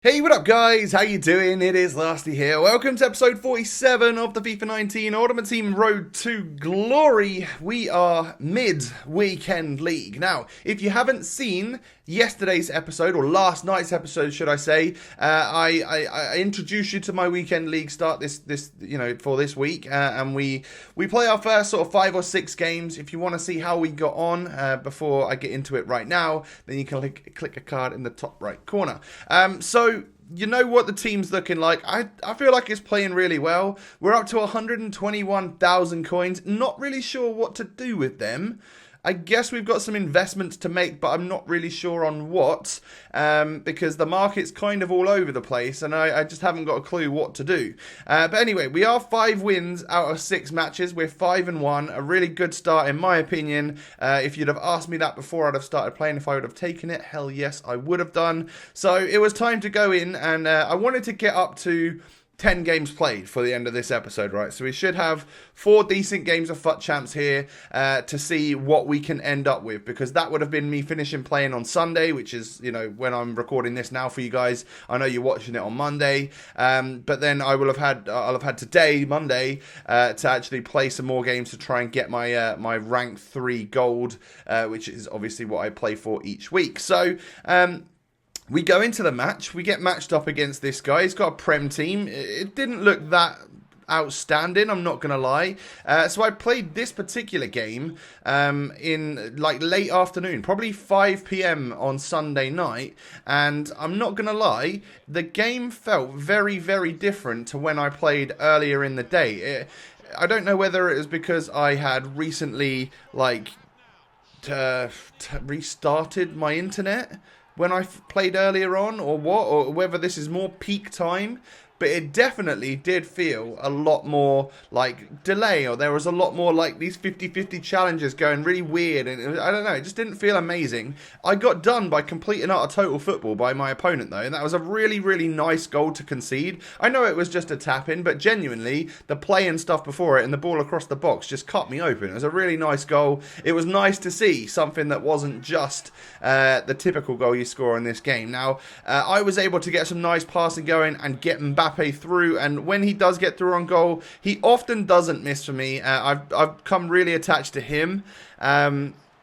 Hey, what up guys? How you doing? It is Lasty here. Welcome to episode 47 of the FIFA 19 Ultimate Team Road to Glory. We are mid-weekend league. Now, if you haven't seen yesterday's episode, or last night's episode, should I say, I introduced you to my weekend league start for this week, and we play our first sort of 5 or 6 games. If you want to see how we got on before I get into it right now, then you can click a card in the top right corner. So you know what the team's looking like. I feel like it's playing really well. We're up to 121,000 coins. Not really sure what to do with them. I guess we've got some investments to make, but I'm not really sure on what, because the market's kind of all over the place, and I just haven't got a clue what to do. But anyway, we are 5 wins out of 6 matches. We're 5-1, a really good start in my opinion. If you'd have asked me that before I'd have started playing, if I would have taken it, hell yes, I would have done. So it was time to go in, and I wanted to get up to 10 games played for the end of this episode, right? So we should have 4 decent games of FUT Champs here to see what we can end up with, because that would have been me finishing playing on Sunday, which is, you know, when I'm recording this now for you guys. I know you're watching it on Monday, but then I'll have had today, Monday, to actually play some more games to try and get my my rank 3 gold, which is obviously what I play for each week. So we go into the match, we get matched up against this guy. He's got a Prem team. It didn't look that outstanding, I'm not going to lie. So I played this particular game in like late afternoon, probably 5 p.m. on Sunday night. And I'm not going to lie, the game felt very, very different to when I played earlier in the day. I don't know whether it was because I had recently restarted my internet when I played earlier on, or what, or whether this is more peak time, but it definitely did feel a lot more like delay, or there was a lot more like these 50-50 challenges going really weird, and I don't know, it just didn't feel amazing. I got done by completing utter total football by my opponent though, and that was a really, really nice goal to concede. I know it was just a tap-in, but genuinely, the play and stuff before it and the ball across the box just cut me open. It was a really nice goal. It was nice to see something that wasn't just the typical goal you score in this game. Now, I was able to get some nice passing going and get Mbappe through, and when he does get through on goal, he often doesn't miss for me. I've come really attached to him,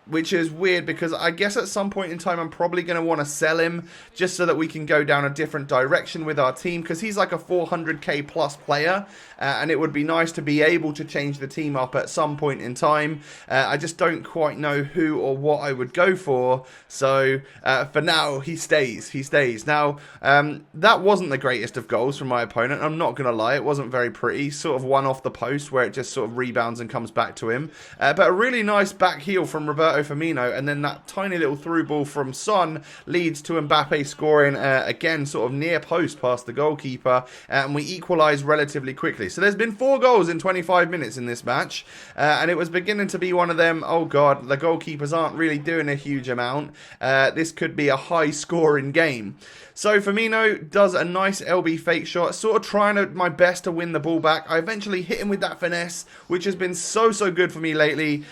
which is weird because I guess at some point in time I'm probably going to want to sell him just so that we can go down a different direction with our team, because he's like a 400k plus player, and it would be nice to be able to change the team up at some point in time. I just don't quite know who or what I would go for, so for now he stays. Now that wasn't the greatest of goals from my opponent, I'm not going to lie, it wasn't very pretty, sort of one off the post where it just sort of rebounds and comes back to him, but a really nice back heel from Roberto Firmino, and then that tiny little through ball from Son leads to Mbappe scoring again sort of near post past the goalkeeper, and we equalise relatively quickly. So there's been 4 goals in 25 minutes in this match, and it was beginning to be one of them, oh god, the goalkeepers aren't really doing a huge amount, this could be a high scoring game. So Firmino does a nice LB fake shot, sort of trying my best to win the ball back. I eventually hit him with that finesse, which has been so good for me lately.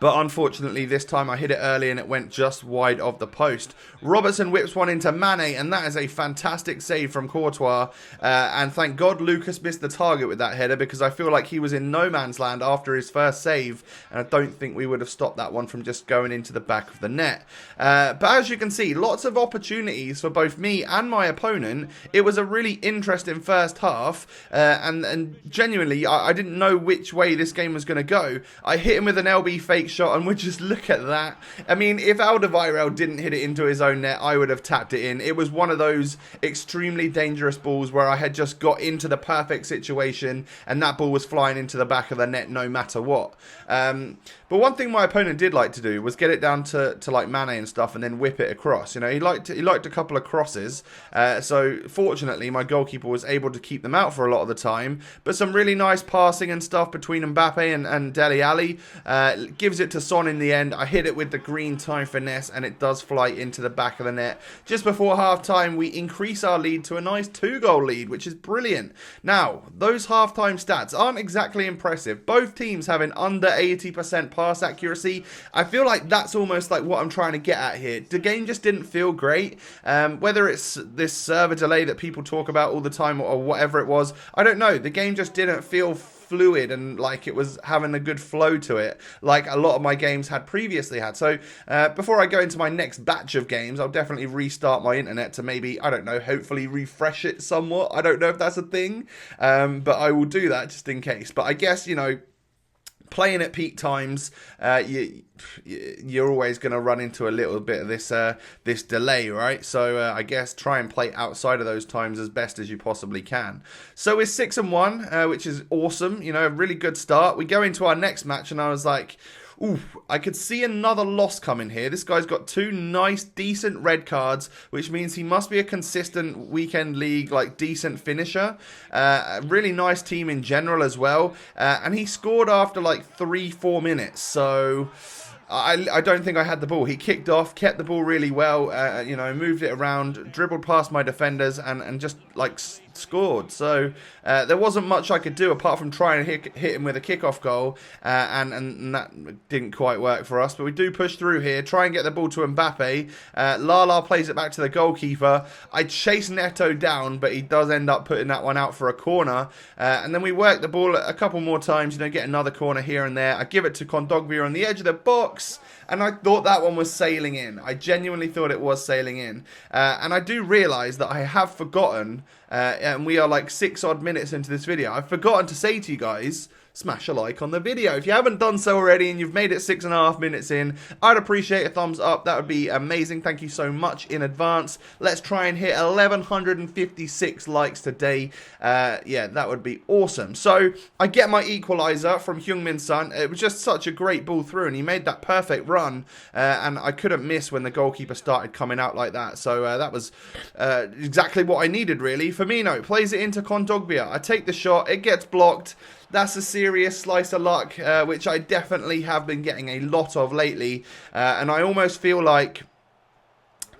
But unfortunately, this time I hit it early and it went just wide of the post. Robertson whips one into Mane, and that is a fantastic save from Courtois. And thank God Lucas missed the target with that header, because I feel like he was in no man's land after his first save. And I don't think we would have stopped that one from just going into the back of the net. But as you can see, lots of opportunities for both me and my opponent. It was a really interesting first half. And genuinely, I didn't know which way this game was going to go. I hit him with an LB fake shot, and would just look at that. I mean, if Alderweireld didn't hit it into his own net, I would have tapped it in. It was one of those extremely dangerous balls where I had just got into the perfect situation and that ball was flying into the back of the net no matter what. But one thing my opponent did like to do was get it down to like Mane and stuff and then whip it across. You know, he liked a couple of crosses. So fortunately, my goalkeeper was able to keep them out for a lot of the time. But some really nice passing and stuff between Mbappe and Dele Alli gives gives it to Son in the end. I hit it with the green time finesse, and it does fly into the back of the net. Just before half-time, we increase our lead to a nice 2-goal lead, which is brilliant. Now, those half-time stats aren't exactly impressive. Both teams have an under 80% pass accuracy. I feel like that's almost like what I'm trying to get at here. The game just didn't feel great. Whether it's this server delay that people talk about all the time or whatever it was, I don't know. The game just didn't feel fluid and like it was having a good flow to it, like a lot of my games had previously had. So before I go into my next batch of games, I'll definitely restart my internet to maybe, I don't know, hopefully refresh it somewhat. I don't know if that's a thing, but I will do that just in case. But I guess, you know, playing at peak times, you're always going to run into a little bit of this delay, right? So I guess try and play outside of those times as best as you possibly can. So we're 6-1, which is awesome. You know, a really good start. We go into our next match, and I was like, ooh, I could see another loss coming here. This guy's got 2 nice, decent red cards, which means he must be a consistent weekend league, like, decent finisher. A really nice team in general as well. And he scored after, like, 3-4 minutes. So I don't think I had the ball. He kicked off, kept the ball really well, you know, moved it around, dribbled past my defenders, and just, like, scored. So there wasn't much I could do apart from trying to hit him with a kickoff goal, and that didn't quite work for us. But we do push through here, try and get the ball to Mbappe. Lala plays it back to the goalkeeper. I chase Neto down, but he does end up putting that one out for a corner. And then we work the ball a couple more times, you know, get another corner here and there. I give it to Kondogbia on the edge of the box, and I thought that one was sailing in. I genuinely thought it was sailing in. And I do realise that I have forgotten, and we are like 6 odd minutes into this video, I've forgotten to say to you guys, smash a like on the video. If you haven't done so already and you've made it 6.5 minutes in, I'd appreciate a thumbs up. That would be amazing. Thank you so much in advance. Let's try and hit 1,156 likes today. Yeah, that would be awesome. So I get my equalizer from Heung-min Son. It was just such a great ball through, and he made that perfect run, and I couldn't miss when the goalkeeper started coming out like that. So that was exactly what I needed, really. Firmino plays it into Kondogbia. I take the shot. It gets blocked. That's a serious slice of luck, which I definitely have been getting a lot of lately. And I almost feel like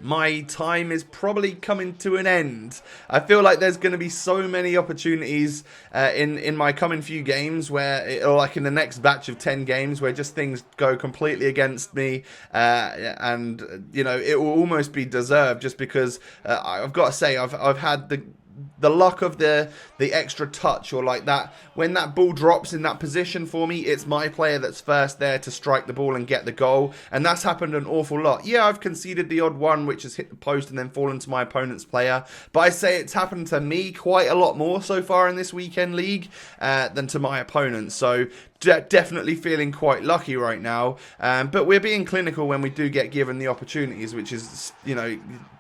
my time is probably coming to an end. I feel like there's going to be so many opportunities in my coming few games where, or like in the next batch of 10 games, where just things go completely against me. And, you know, it will almost be deserved just because I've got to say I've had the luck of the extra touch, or like that when that ball drops in that position for me, it's my player that's first there to strike the ball and get the goal, and that's happened an awful lot. Yeah, I've conceded the odd one which has hit the post and then fallen to my opponent's player, but I say it's happened to me quite a lot more so far in this weekend league than to my opponent. So definitely feeling quite lucky right now, but we're being clinical when we do get given the opportunities, which is, you know,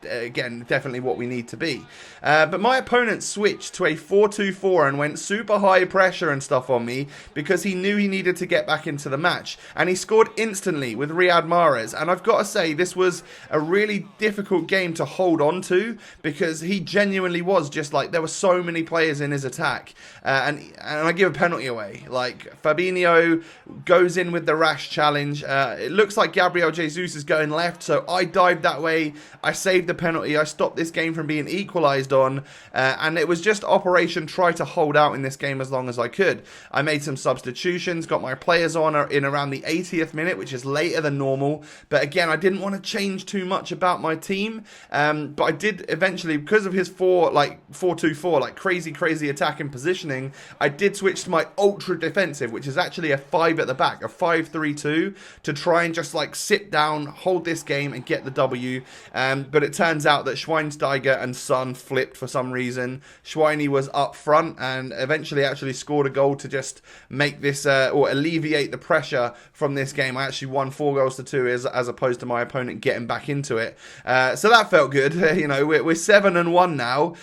again, definitely what we need to be. But my opponent switched to a 4-2-4 and went super high pressure and stuff on me because he knew he needed to get back into the match, and he scored instantly with Riyad Mahrez. And I've got to say, this was a really difficult game to hold on to because he genuinely was just like, there were so many players in his attack, and I give a penalty away. Like, Fabinho goes in with the rash challenge. It looks like Gabriel Jesus is going left, so I dived that way. I saved the penalty. I stopped this game from being equalised on, and it was just operation try to hold out in this game as long as I could. I made some substitutions, got my players on in around the 80th minute, which is later than normal, but again, I didn't want to change too much about my team, but I did eventually, because of his 4-2-4, like crazy attacking positioning, I did switch to my ultra defensive, which is actually a 5 at the back, a 5-3-2, to try and just like sit down, hold this game and get the W. But it turns out that Schweinsteiger and Son flipped for some reason. Schweini was up front and eventually actually scored a goal to just make this, or alleviate the pressure from this game. I actually won 4-2 as opposed to my opponent getting back into it. So that felt good. You know, we're 7-1 now.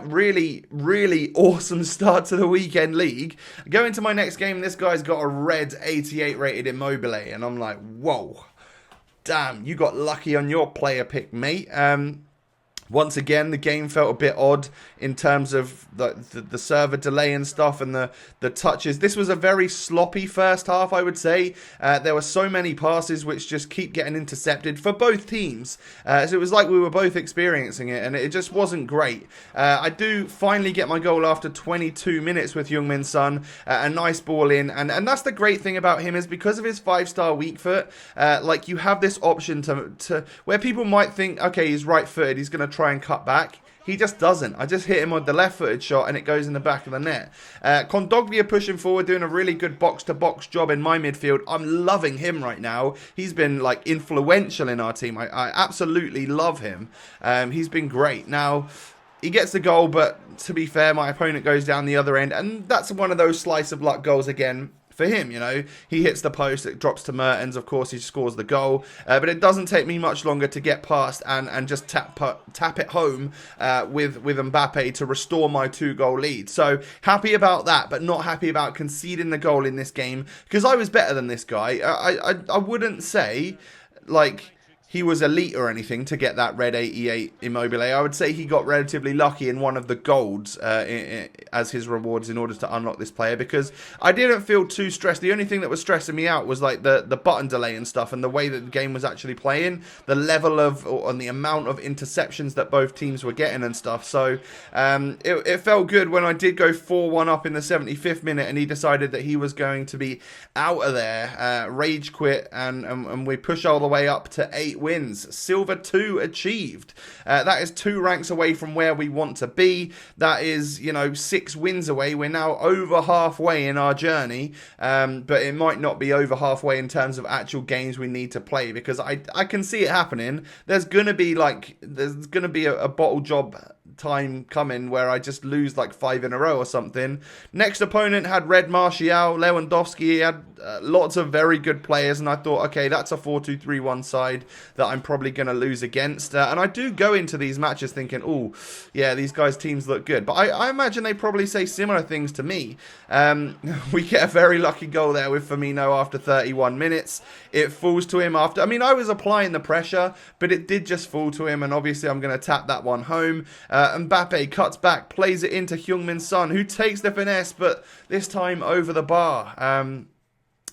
Really awesome start to the weekend league. Going to my next game, this guy's got a red 88 rated Immobile, and I'm like, whoa, damn, you got lucky on your player pick, mate. Once again, the game felt a bit odd in terms of the server delay and stuff and the touches. This was a very sloppy first half, I would say. There were so many passes which just keep getting intercepted for both teams. So it was like we were both experiencing it, and it just wasn't great. I do finally get my goal after 22 minutes with Heung-min Son. A nice ball in. And that's the great thing about him, is because of his 5-star weak foot, like you have this option to where people might think, okay, he's right-footed, he's going to try and cut back. He just doesn't. I just hit him with the left-footed shot and it goes in the back of the net. Kondogbia pushing forward, doing a really good box-to-box job in my midfield. I'm loving him right now. He's been like influential in our team. I absolutely love him. He's been great. Now, he gets the goal, but to be fair, my opponent goes down the other end, and that's one of those slice of luck goals again. For him, you know, he hits the post, it drops to Mertens, of course he scores the goal, but it doesn't take me much longer to get past and just tap it home with Mbappe to restore my 2-goal lead. So happy about that, but not happy about conceding the goal in this game, because I was better than this guy. I wouldn't say, like, he was elite or anything to get that red 88 Immobile. I would say he got relatively lucky in one of the golds as his rewards in order to unlock this player, because I didn't feel too stressed. The only thing that was stressing me out was like the button delay and stuff, and the way that the game was actually playing, the level of and the amount of interceptions that both teams were getting and stuff. So it felt good when I did go 4-1 up in the 75th minute and he decided that he was going to be out of there, rage quit, and we push all the way up to 8 wins. Silver 2 achieved. That is 2 ranks away from where we want to be. That is, you know, 6 wins away. We're now over halfway in our journey, but it might not be over halfway in terms of actual games we need to play, because I can see it happening. There's gonna be a bottle job time coming where I just lose like 5 in a row or something. Next opponent had Red Martial, Lewandowski. He had lots of very good players, and I thought, okay, that's a 4-2-3-1 side that I'm probably going to lose against. And I do go into these matches thinking, oh, yeah, these guys' teams look good. But I imagine they probably say similar things to me. We get a very lucky goal there with Firmino after 31 minutes. It falls to him after. I mean, I was applying the pressure, but it did just fall to him, and obviously I'm going to tap that one home. Mbappe cuts back, plays it into Heung-min Son, who takes the finesse, but this time over the bar.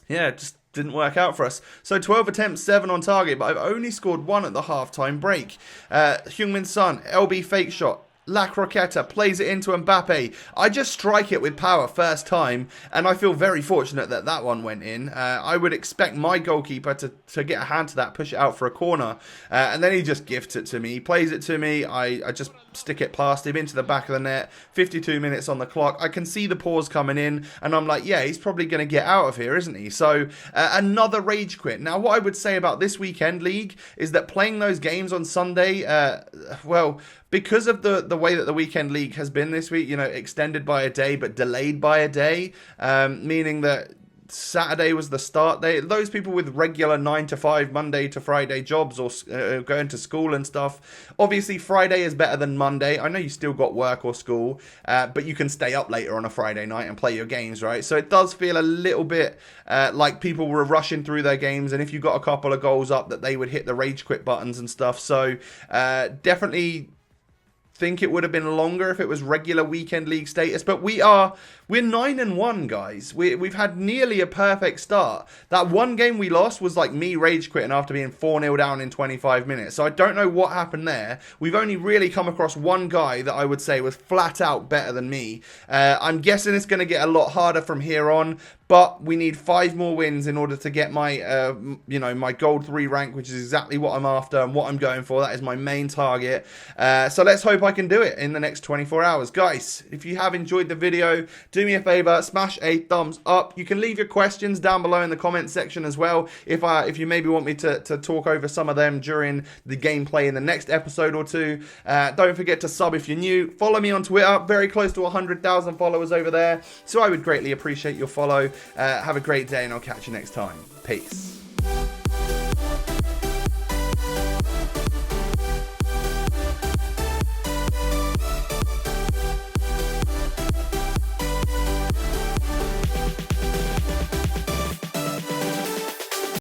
Yeah, just didn't work out for us. So 12 attempts, 7 on target, but I've only scored 1 at the half-time break. Heung-min Son, LB fake shot. La Croqueta plays it into Mbappe. I just strike it with power first time, and I feel very fortunate that that one went in. I would expect my goalkeeper to get a hand to that, push it out for a corner, and then he just gifts it to me. He plays it to me. I just stick it past him into the back of the net. 52 minutes on the clock. I can see the pause coming in, and I'm like, yeah, he's probably going to get out of here, isn't he? So another rage quit. Now, what I would say about this weekend league is that playing those games on Sunday, well, because of the way that the weekend league has been this week, you know, extended by a day but delayed by a day, meaning that Saturday was the start day. Those people with regular 9 to 5 Monday to Friday jobs or going to school and stuff, obviously Friday is better than Monday. I know you still got work or school, but you can stay up later on a Friday night and play your games, right? So it does feel a little bit like people were rushing through their games, and if you got a couple of goals up, that they would hit the rage quit buttons and stuff. So definitely think it would have been longer if it was regular weekend league status, but we're 9-1, guys. We've had nearly a perfect start. That one game we lost was like me rage quitting after being 4-0 down in 25 minutes. So I don't know what happened there. We've only really come across one guy that I would say was flat out better than me. I'm guessing it's going to get a lot harder from here on, but we need 5 more wins in order to get my my gold 3 rank, which is exactly what I'm after and what I'm going for. That is my main target. So let's hope I can do it in the next 24 hours. Guys, if you have enjoyed the video, do me a favor, smash a thumbs up. You can leave your questions down below in the comment section as well, if you maybe want me to talk over some of them during the gameplay in the next episode or two. Don't forget to sub if you're new. Follow me on Twitter, very close to 100,000 followers over there, so I would greatly appreciate your follow. Have a great day, and I'll catch you next time. Peace.